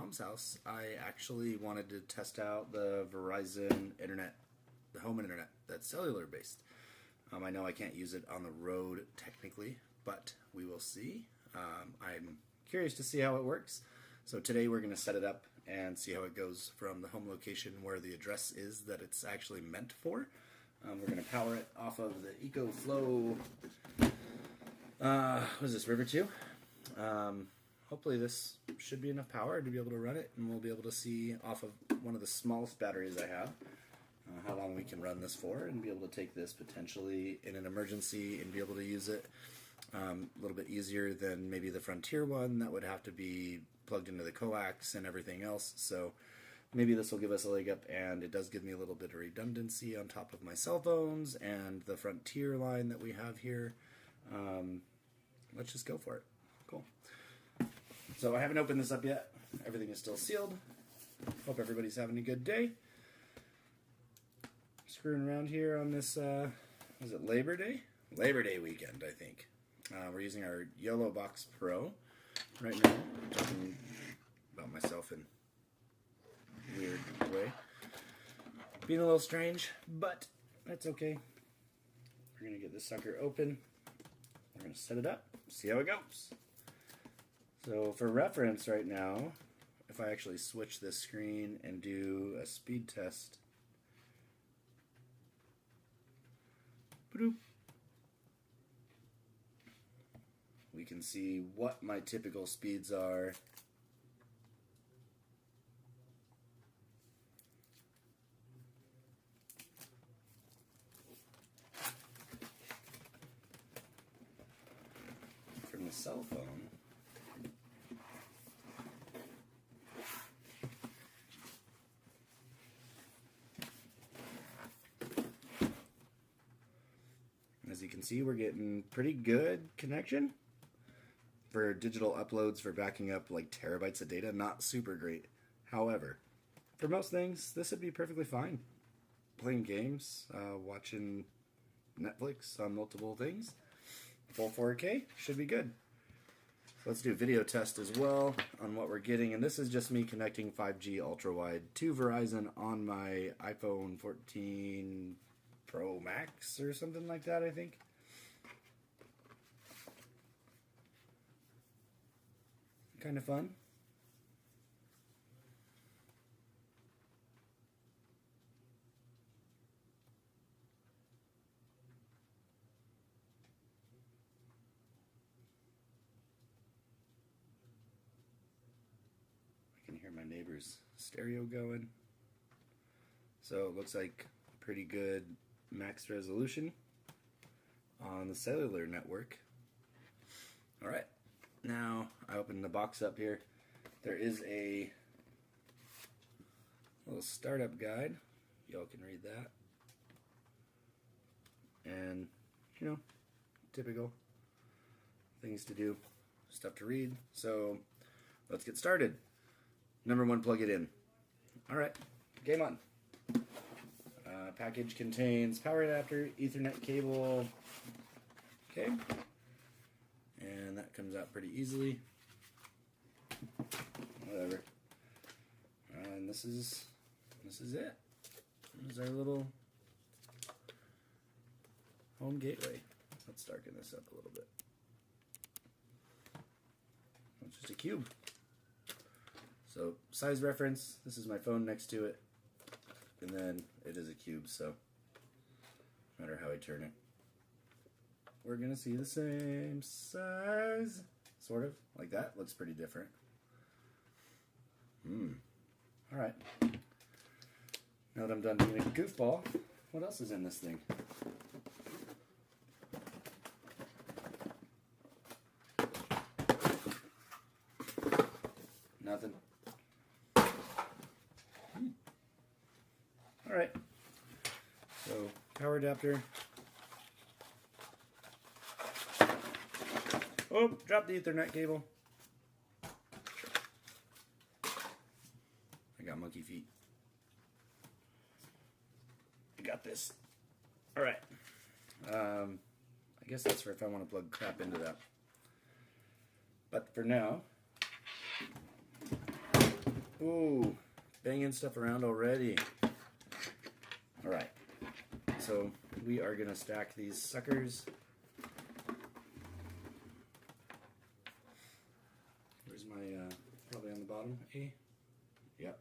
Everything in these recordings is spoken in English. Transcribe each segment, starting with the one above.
mom's house, I actually wanted to test out the Verizon Internet, the home internet that's cellular based. I know I can't use it on the road technically, but we will see. I'm curious to see how it works. So today we're going to set it up and see how it goes from the home location where the address is that it's actually meant for. We're going to power it off of the EcoFlow, what is this, River 2? Hopefully this should be enough power to be able to run it, and we'll be able to see off of one of the smallest batteries I have how long we can run this for, and be able to take this potentially in an emergency and be able to use it a little bit easier than maybe the Frontier one that would have to be plugged into the coax and everything else. So maybe this will give us a leg up, and it does give me a little bit of redundancy on top of my cell phones and the Frontier line that we have here. Let's just go for it. Cool. So I haven't opened this up yet. Everything is still sealed. Hope everybody's having a good day. Screwing around here on this, is it Labor Day? Labor Day weekend, I think. We're using our yolobox Pro right now. I'm talking about myself in a weird way. Being a little strange, but that's okay. We're going to get this sucker open. We're going to set it up, see how it goes. So for reference right now, if I actually switch this screen and do a speed test, we can see what my typical speeds are. From the cell phone. As you can see, we're getting pretty good connection for digital uploads, for backing up like terabytes of data. Not super great. However, for most things, this would be perfectly fine. Playing games, watching Netflix on multiple things. Full 4K should be good. So let's do a video test as well on what we're getting. And this is just me connecting 5G ultra wide to Verizon on my iPhone 14 Pro Max or something like that, I think. Kind of fun. I can hear my neighbor's stereo going. So it looks like pretty good max resolution on the cellular network. Alright, now I open the box up here. There is a little startup guide. Y'all can read that. And, you know, typical things to do, stuff to read. So let's get started. Number one, plug it in. Alright, game on. Package contains power adapter, Ethernet cable, okay, and that comes out pretty easily. Whatever. And this is it. This is our little home gateway. Let's darken this up a little bit. It's just a cube. So size reference. This is my phone next to it. And then it is a cube, so no matter how I turn it, we're going to see the same size, sort of, like that. Looks pretty different. Alright. Now that I'm done being a goofball, what else is in this thing? Nothing. Alright, so power adapter. Oh, dropped the Ethernet cable. I got monkey feet. I got this. Alright. I guess that's for if I want to plug crap into that. But for now, Ooh, banging stuff around already. Alright, so we are going to stack these suckers. Where's my, probably on the bottom, A? Yep.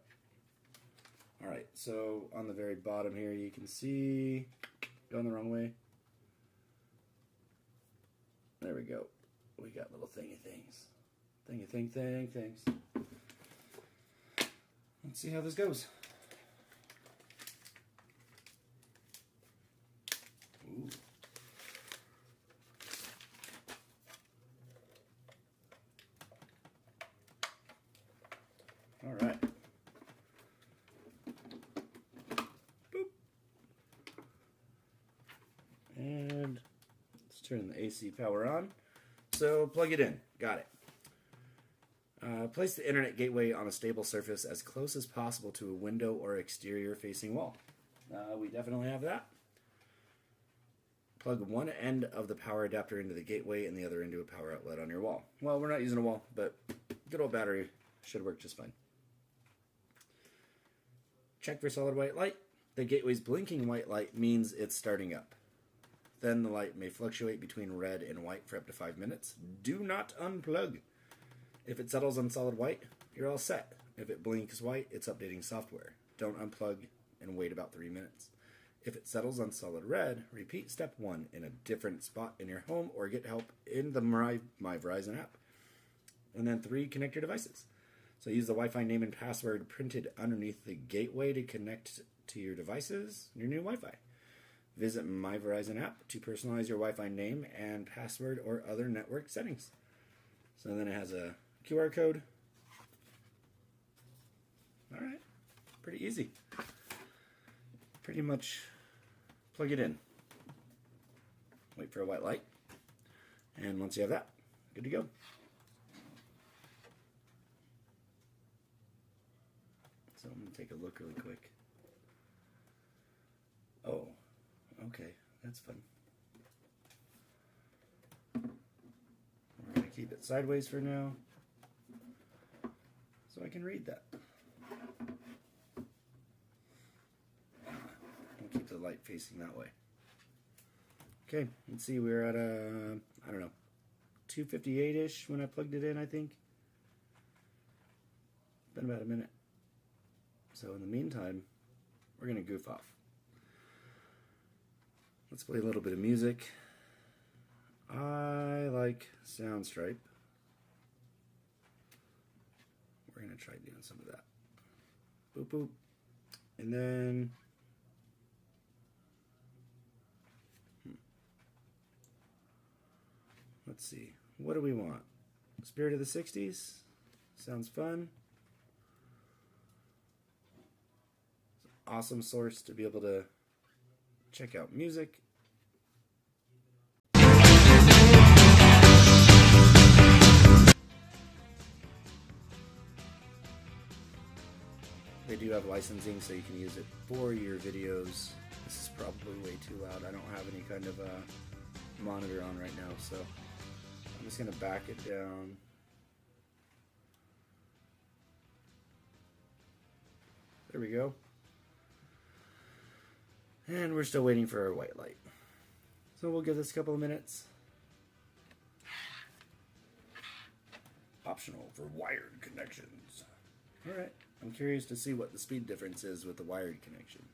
Alright, so on the very bottom here you can see, going the wrong way. There we go. We got little thingy things. Things. Let's see how this goes. Ooh. All right. Boop. And let's turn the AC power on. So plug it in. Got it. Place the internet gateway on a stable surface as close as possible to a window or exterior facing wall. We definitely have that. Plug one end of the power adapter into the gateway and the other into a power outlet on your wall. Well, we're not using a wall, but good old battery should work just fine. Check for solid white light. The gateway's blinking white light means it's starting up. Then the light may fluctuate between red and white for up to 5 minutes. Do not unplug. If it settles on solid white, you're all set. If it blinks white, it's updating software. Don't unplug and wait about 3 minutes. If it settles on solid red, repeat step 1 in a different spot in your home or get help in the My Verizon app. And then 3, connect your devices. So use the Wi-Fi name and password printed underneath the gateway to connect to your devices, your new Wi-Fi. Visit My Verizon app to personalize your Wi-Fi name and password or other network settings. So then it has a QR code. All right, pretty easy. Pretty much plug it in. Wait for a white light. And once you have that, good to go. So I'm going to take a look really quick. Oh, okay, that's fun. We're going to keep it sideways for now so I can read that. We'll keep the light facing that way. Okay, let's see, we're at I don't know, 258-ish when I plugged it in, I think. Been about a minute. So in the meantime, we're going to goof off. Let's play a little bit of music. I like Soundstripe. We're going to try doing some of that. Boop, boop. And then... let's see. What do we want? Spirit of the 60s? Sounds fun. Awesome source to be able to check out music. They do have licensing, so you can use it for your videos. This is probably way too loud. I don't have any kind of monitor on right now, so I'm just going to back it down. There we go. And we're still waiting for our white light. So we'll give this a couple of minutes. Optional for wired connections. Alright, I'm curious to see what the speed difference is with the wired connection.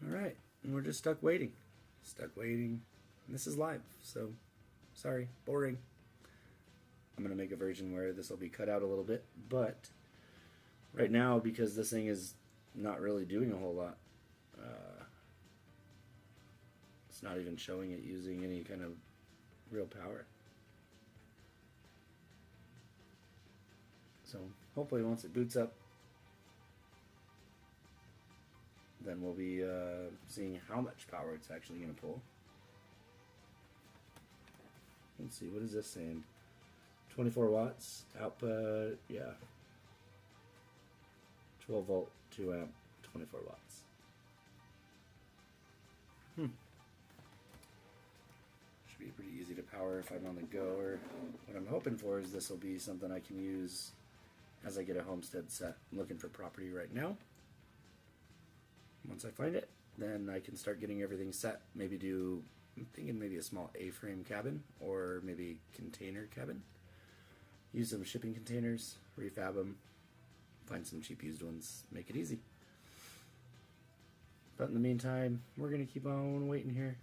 Alright, and we're just stuck waiting. And this is live, so sorry, boring. I'm going to make a version where this will be cut out a little bit, but right now, because this thing is not really doing a whole lot, it's not even showing it using any kind of real power. So hopefully once it boots up, then we'll be seeing how much power it's actually going to pull. Let's see, what is this saying? 24 watts. Output, yeah. 12 volt, 2 amp, 24 watts. Should be pretty easy to power if I'm on the go, or what I'm hoping for is this will be something I can use as I get a homestead set. I'm looking for property right now. Once I find it, then I can start getting everything set. Maybe do, I'm thinking maybe a small A-frame cabin or maybe container cabin. Use some shipping containers, refab them, find some cheap used ones, make it easy. But in the meantime, we're going to keep on waiting here.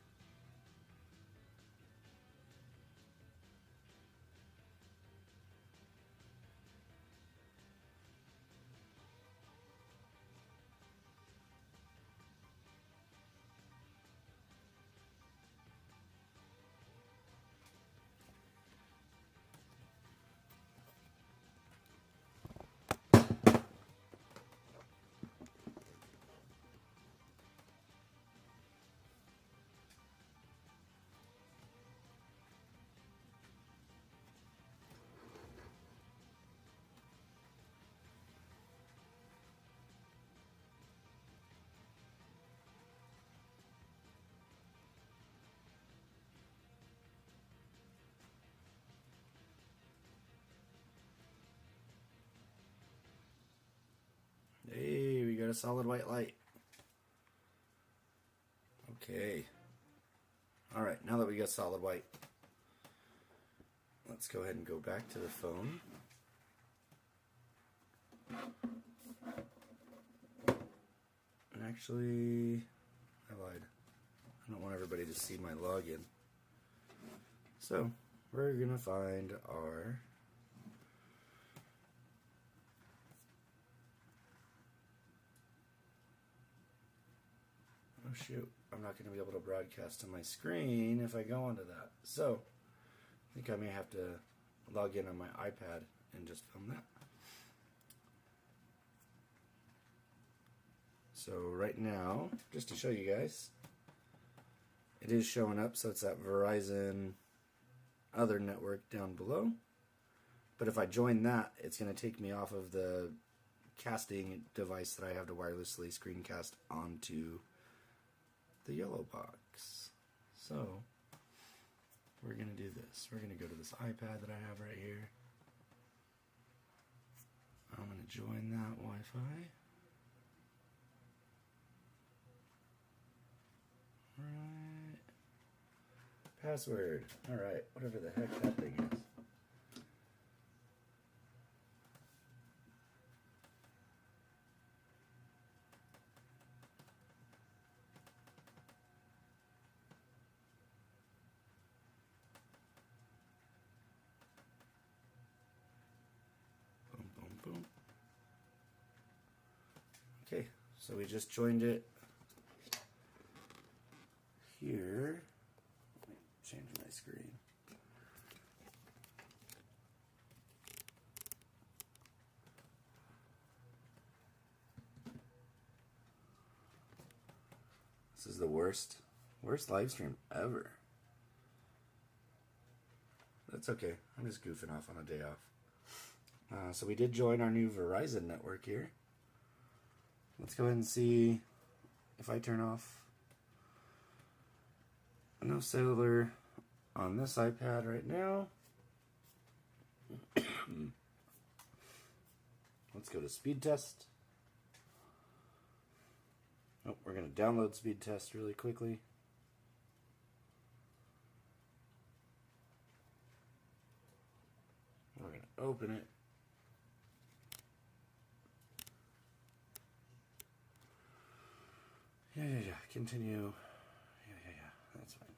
Hey, we got a solid white light. Okay. Alright, now that we got solid white, let's go ahead and go back to the phone. And actually, I lied. I don't want everybody to see my login. So, we're going to find our oh shoot, I'm not going to be able to broadcast to my screen if I go onto that. So, I think I may have to log in on my iPad and just film that. So right now, just to show you guys, it is showing up, so it's that Verizon other network down below. But if I join that, it's going to take me off of the casting device that I have to wirelessly screencast onto the yolobox. So we're going to do this. We're going to go to this iPad that I have right here. I'm going to join that Wi-Fi. Alright. Password. Alright, whatever the heck that thing is. Boom, boom, boom. Okay, so we just joined it here. Let me change my screen. This is the worst live stream ever. That's okay. I'm just goofing off on a day off. So we did join our new Verizon network here. Let's go ahead and see if I turn off no cellular on this iPad right now. Let's go to speed test. Oh, we're going to download speed test really quickly. We're going to open it. Yeah. Continue. Yeah. That's fine.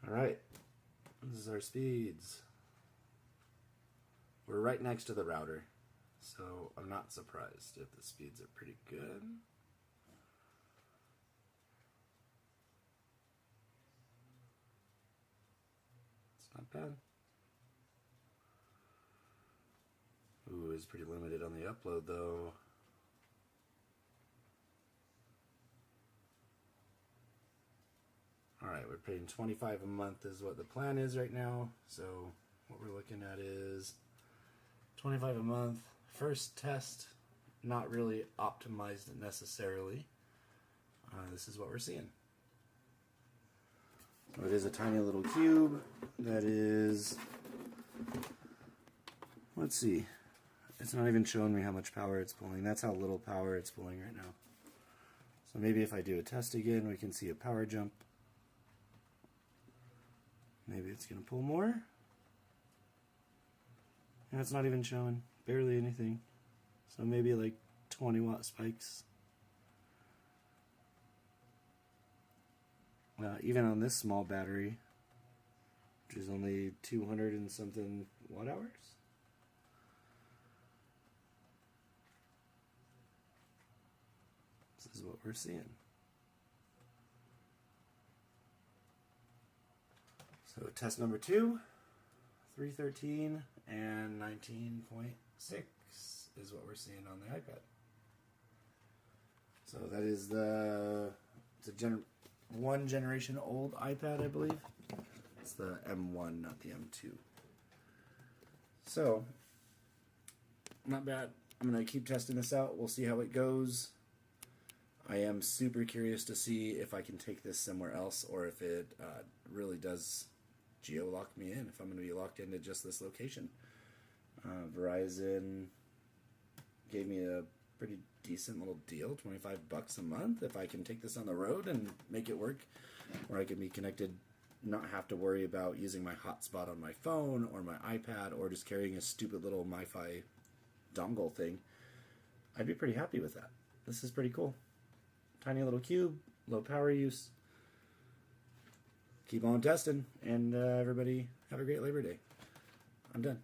Alright. This is our speeds. We're right next to the router, so I'm not surprised if the speeds are pretty good. It's not bad. Ooh, it's pretty limited on the upload though. Alright, we we're paying $25 a month is what the plan is right now. So what we're looking at is $25 a month. First test, not really optimized necessarily. This is what we're seeing. So it is a tiny little cube that is, let's see, it's not even showing me how much power it's pulling. That's how little power it's pulling right now. So maybe if I do a test again, we can see a power jump. Maybe it's going to pull more. And it's not even showing, barely anything. So maybe like 20 watt spikes. Even on this small battery, which is only 200 and something watt hours. This is what we're seeing. So test number 2, 313 and 19.6 is what we're seeing on the iPad. So that is it's a one generation old iPad, I believe. It's the M1, not the M2. So, not bad. I'm going to keep testing this out. We'll see how it goes. I am super curious to see if I can take this somewhere else or if it really does geo-lock me in, if I'm going to be locked into just this location. Verizon gave me a pretty decent little deal, $25 a month, if I can take this on the road and make it work, where I can be connected, not have to worry about using my hotspot on my phone or my iPad or just carrying a stupid little MiFi dongle thing. I'd be pretty happy with that. This is pretty cool. Tiny little cube, low power use. Keep on testing, and everybody have a great Labor Day. I'm done.